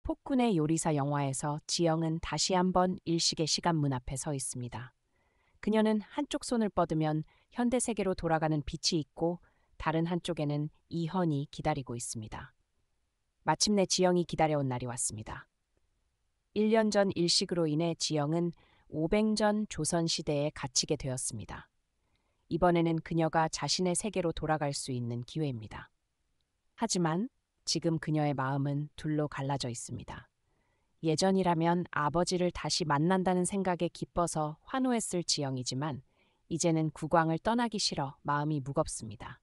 폭군의 요리사 영화에서 지영은 다시 한번 일식의 시간 문 앞에 서 있습니다. 그녀는 한쪽 손을 뻗으면 현대 세계로 돌아가는 빛이 있고 다른 한쪽에는 이현이 기다리고 있습니다. 마침내 지영이 기다려온 날이 왔습니다. 1년 전 일식으로 인해 지영은 500전 조선시대에 갇히게 되었습니다. 이번에는 그녀가 자신의 세계로 돌아갈 수 있는 기회입니다. 하지만 지금 그녀의 마음은 둘로 갈라져 있습니다. 예전이라면 아버지를 다시 만난다는 생각에 기뻐서 환호했을 지영이지만 이제는 국왕을 떠나기 싫어 마음이 무겁습니다.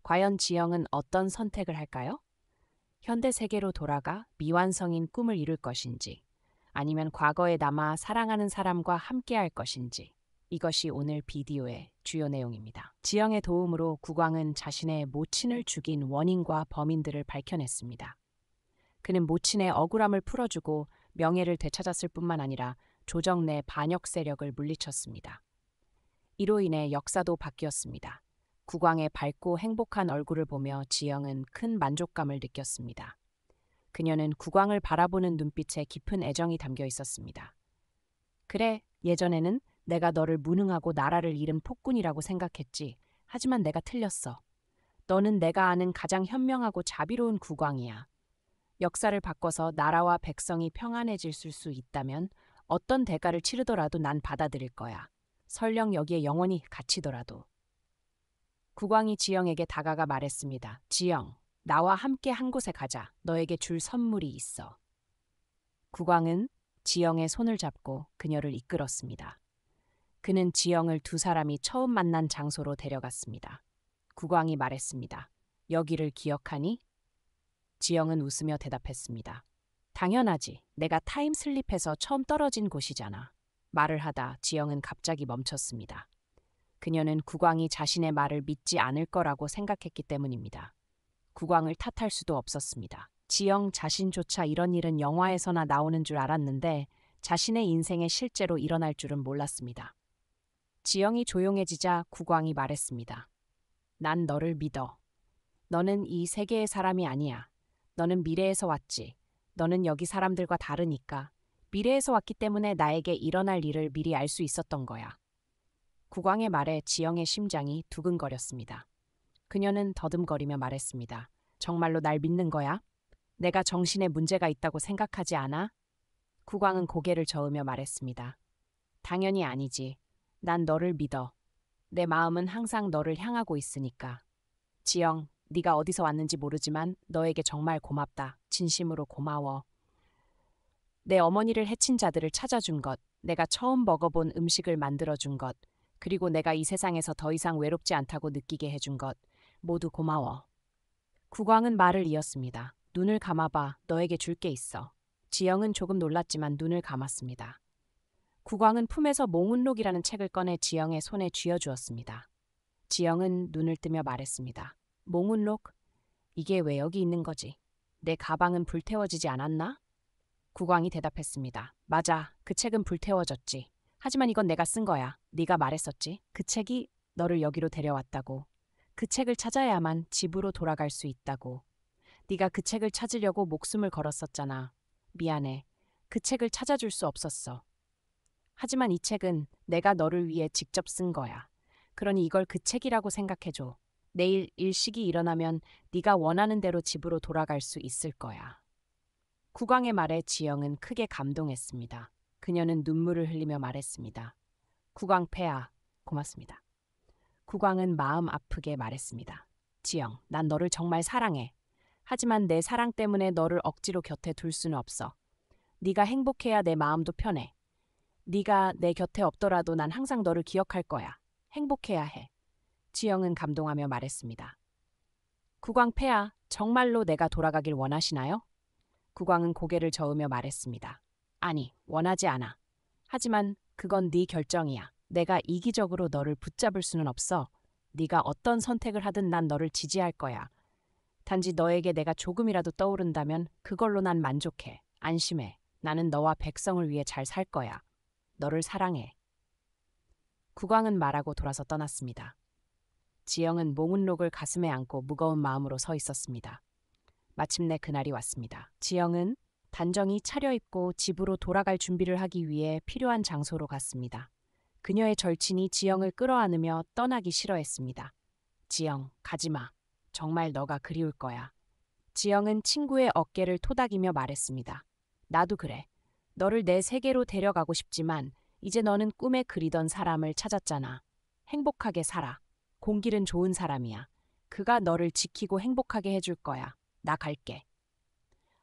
과연 지영은 어떤 선택을 할까요? 현대 세계로 돌아가 미완성인 꿈을 이룰 것인지 아니면 과거에 남아 사랑하는 사람과 함께할 것인지 이것이 오늘 비디오의 주요 내용입니다. 지영의 도움으로 국왕은 자신의 모친을 죽인 원인과 범인들을 밝혀냈습니다. 그는 모친의 억울함을 풀어주고 명예를 되찾았을 뿐만 아니라 조정 내 반역 세력을 물리쳤습니다. 이로 인해 역사도 바뀌었습니다. 국왕의 밝고 행복한 얼굴을 보며 지영은 큰 만족감을 느꼈습니다. 그녀는 국왕을 바라보는 눈빛에 깊은 애정이 담겨 있었습니다. 그래, 예전에는 내가 너를 무능하고 나라를 잃은 폭군이라고 생각했지. 하지만 내가 틀렸어. 너는 내가 아는 가장 현명하고 자비로운 국왕이야. 역사를 바꿔서 나라와 백성이 평안해질 수 있다면 어떤 대가를 치르더라도 난 받아들일 거야. 설령 여기에 영원히 갇히더라도. 국왕이 지영에게 다가가 말했습니다. 지영, 나와 함께 한 곳에 가자. 너에게 줄 선물이 있어. 국왕은 지영의 손을 잡고 그녀를 이끌었습니다. 그는 지영을 두 사람이 처음 만난 장소로 데려갔습니다. 국왕이 말했습니다. 여기를 기억하니? 지영은 웃으며 대답했습니다. 당연하지. 내가 타임슬립해서 처음 떨어진 곳이잖아. 말을 하다 지영은 갑자기 멈췄습니다. 그녀는 국왕이 자신의 말을 믿지 않을 거라고 생각했기 때문입니다. 국왕을 탓할 수도 없었습니다. 지영 자신조차 이런 일은 영화에서나 나오는 줄 알았는데 자신의 인생에 실제로 일어날 줄은 몰랐습니다. 지영이 조용해지자 국왕이 말했습니다. 난 너를 믿어. 너는 이 세계의 사람이 아니야. 너는 미래에서 왔지. 너는 여기 사람들과 다르니까. 미래에서 왔기 때문에 나에게 일어날 일을 미리 알 수 있었던 거야. 국왕의 말에 지영의 심장이 두근거렸습니다. 그녀는 더듬거리며 말했습니다. 정말로 날 믿는 거야? 내가 정신에 문제가 있다고 생각하지 않아? 국왕은 고개를 저으며 말했습니다. 당연히 아니지. 난 너를 믿어. 내 마음은 항상 너를 향하고 있으니까. 지영, 네가 어디서 왔는지 모르지만 너에게 정말 고맙다. 진심으로 고마워. 내 어머니를 해친 자들을 찾아준 것, 내가 처음 먹어본 음식을 만들어준 것, 그리고 내가 이 세상에서 더 이상 외롭지 않다고 느끼게 해준 것, 모두 고마워. 국왕은 말을 이었습니다. 눈을 감아봐. 너에게 줄 게 있어. 지영은 조금 놀랐지만 눈을 감았습니다. 국왕은 품에서 몽운록이라는 책을 꺼내 지영의 손에 쥐어주었습니다. 지영은 눈을 뜨며 말했습니다. 몽운록? 이게 왜 여기 있는 거지? 내 가방은 불태워지지 않았나? 국왕이 대답했습니다. 맞아, 그 책은 불태워졌지. 하지만 이건 내가 쓴 거야. 네가 말했었지. 그 책이 너를 여기로 데려왔다고. 그 책을 찾아야만 집으로 돌아갈 수 있다고. 네가 그 책을 찾으려고 목숨을 걸었었잖아. 미안해. 그 책을 찾아줄 수 없었어. 하지만 이 책은 내가 너를 위해 직접 쓴 거야. 그러니 이걸 그 책이라고 생각해줘. 내일 일식이 일어나면 네가 원하는 대로 집으로 돌아갈 수 있을 거야. 국왕의 말에 지영은 크게 감동했습니다. 그녀는 눈물을 흘리며 말했습니다. 국왕 폐하, 고맙습니다. 국왕은 마음 아프게 말했습니다. 지영, 난 너를 정말 사랑해. 하지만 내 사랑 때문에 너를 억지로 곁에 둘 수는 없어. 네가 행복해야 내 마음도 편해. 네가 내 곁에 없더라도 난 항상 너를 기억할 거야. 행복해야 해. 지영은 감동하며 말했습니다. 국왕 폐하, 정말로 내가 돌아가길 원하시나요? 국왕은 고개를 저으며 말했습니다. 아니, 원하지 않아. 하지만 그건 네 결정이야. 내가 이기적으로 너를 붙잡을 수는 없어. 네가 어떤 선택을 하든 난 너를 지지할 거야. 단지 너에게 내가 조금이라도 떠오른다면 그걸로 난 만족해. 안심해. 나는 너와 백성을 위해 잘 살 거야. 너를 사랑해. 국왕은 말하고 돌아서 떠났습니다. 지영은 몽운록을 가슴에 안고 무거운 마음으로 서 있었습니다. 마침내 그날이 왔습니다. 지영은 단정히 차려입고 집으로 돌아갈 준비를 하기 위해 필요한 장소로 갔습니다. 그녀의 절친이 지영을 끌어안으며 떠나기 싫어했습니다. 지영, 가지마. 정말 너가 그리울 거야. 지영은 친구의 어깨를 토닥이며 말했습니다. 나도 그래. 너를 내 세계로 데려가고 싶지만 이제 너는 꿈에 그리던 사람을 찾았잖아. 행복하게 살아. 공길은 좋은 사람이야. 그가 너를 지키고 행복하게 해줄 거야. 나 갈게.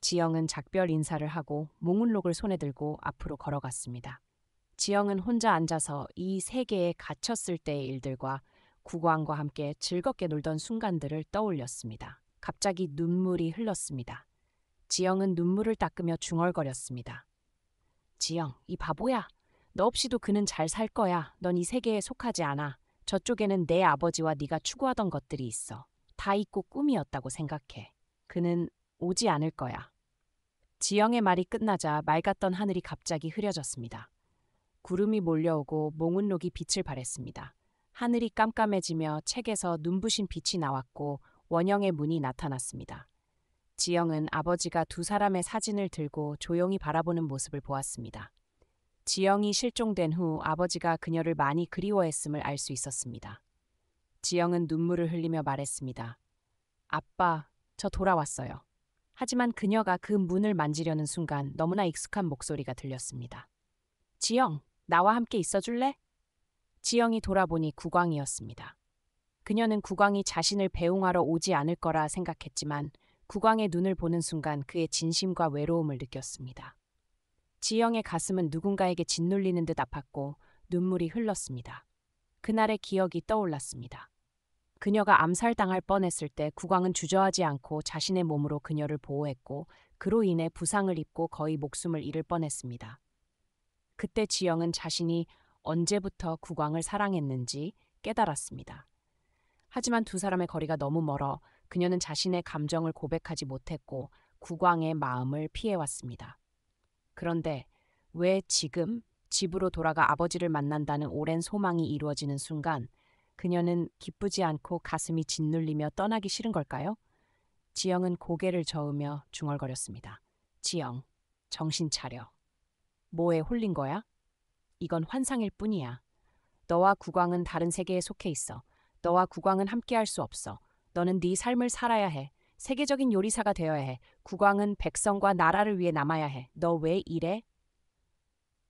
지영은 작별 인사를 하고 몽울록을 손에 들고 앞으로 걸어갔습니다. 지영은 혼자 앉아서 이 세계에 갇혔을 때의 일들과 국왕과 함께 즐겁게 놀던 순간들을 떠올렸습니다. 갑자기 눈물이 흘렀습니다. 지영은 눈물을 닦으며 중얼거렸습니다. 지영, 이 바보야. 너 없이도 그는 잘 살 거야. 넌 이 세계에 속하지 않아. 저쪽에는 내 아버지와 네가 추구하던 것들이 있어. 다 잊고 꿈이었다고 생각해. 그는 오지 않을 거야. 지영의 말이 끝나자 맑았던 하늘이 갑자기 흐려졌습니다. 구름이 몰려오고 몽은록이 빛을 발했습니다. 하늘이 깜깜해지며 책에서 눈부신 빛이 나왔고 원형의 문이 나타났습니다. 지영은 아버지가 두 사람의 사진을 들고 조용히 바라보는 모습을 보았습니다. 지영이 실종된 후 아버지가 그녀를 많이 그리워했음을 알 수 있었습니다. 지영은 눈물을 흘리며 말했습니다. 아빠, 저 돌아왔어요. 하지만 그녀가 그 문을 만지려는 순간 너무나 익숙한 목소리가 들렸습니다. 지영, 나와 함께 있어줄래? 지영이 돌아보니 국왕이었습니다. 그녀는 국왕이 자신을 배웅하러 오지 않을 거라 생각했지만 국왕의 눈을 보는 순간 그의 진심과 외로움을 느꼈습니다. 지영의 가슴은 누군가에게 짓눌리는 듯 아팠고 눈물이 흘렀습니다. 그날의 기억이 떠올랐습니다. 그녀가 암살당할 뻔했을 때 국왕은 주저하지 않고 자신의 몸으로 그녀를 보호했고 그로 인해 부상을 입고 거의 목숨을 잃을 뻔했습니다. 그때 지영은 자신이 언제부터 국왕을 사랑했는지 깨달았습니다. 하지만 두 사람의 거리가 너무 멀어 그녀는 자신의 감정을 고백하지 못했고 국왕의 마음을 피해왔습니다. 그런데 왜 지금 집으로 돌아가 아버지를 만난다는 오랜 소망이 이루어지는 순간 그녀는 기쁘지 않고 가슴이 짓눌리며 떠나기 싫은 걸까요? 지영은 고개를 저으며 중얼거렸습니다. 지영, 정신 차려. 뭐에 홀린 거야? 이건 환상일 뿐이야. 너와 국왕은 다른 세계에 속해 있어. 너와 국왕은 함께할 수 없어. 너는 네 삶을 살아야 해. 세계적인 요리사가 되어야 해. 국왕은 백성과 나라를 위해 남아야 해. 너 왜 이래?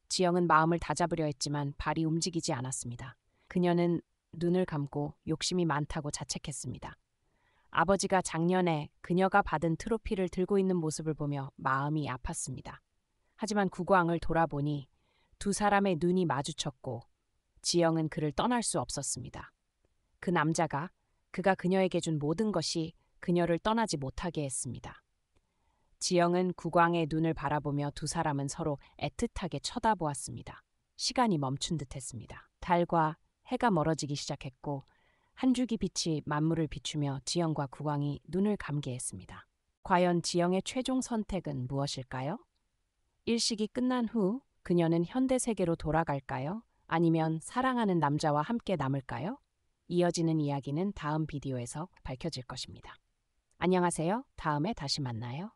지영은 마음을 다잡으려 했지만 발이 움직이지 않았습니다. 그녀는 눈을 감고 욕심이 많다고 자책했습니다. 아버지가 작년에 그녀가 받은 트로피를 들고 있는 모습을 보며 마음이 아팠습니다. 하지만 국왕을 돌아보니 두 사람의 눈이 마주쳤고 지영은 그를 떠날 수 없었습니다. 그 남자가 그가 그녀에게 준 모든 것이 그녀를 떠나지 못하게 했습니다. 지영은 국왕의 눈을 바라보며 두 사람은 서로 애틋하게 쳐다보았습니다. 시간이 멈춘 듯했습니다. 달과 해가 멀어지기 시작했고 한 줄기 빛이 만물을 비추며 지영과 국왕이 눈을 감게 했습니다. 과연 지영의 최종 선택은 무엇일까요? 일식이 끝난 후 그녀는 현대 세계로 돌아갈까요? 아니면 사랑하는 남자와 함께 남을까요? 이어지는 이야기는 다음 비디오에서 밝혀질 것입니다. 안녕하세요. 다음에 다시 만나요.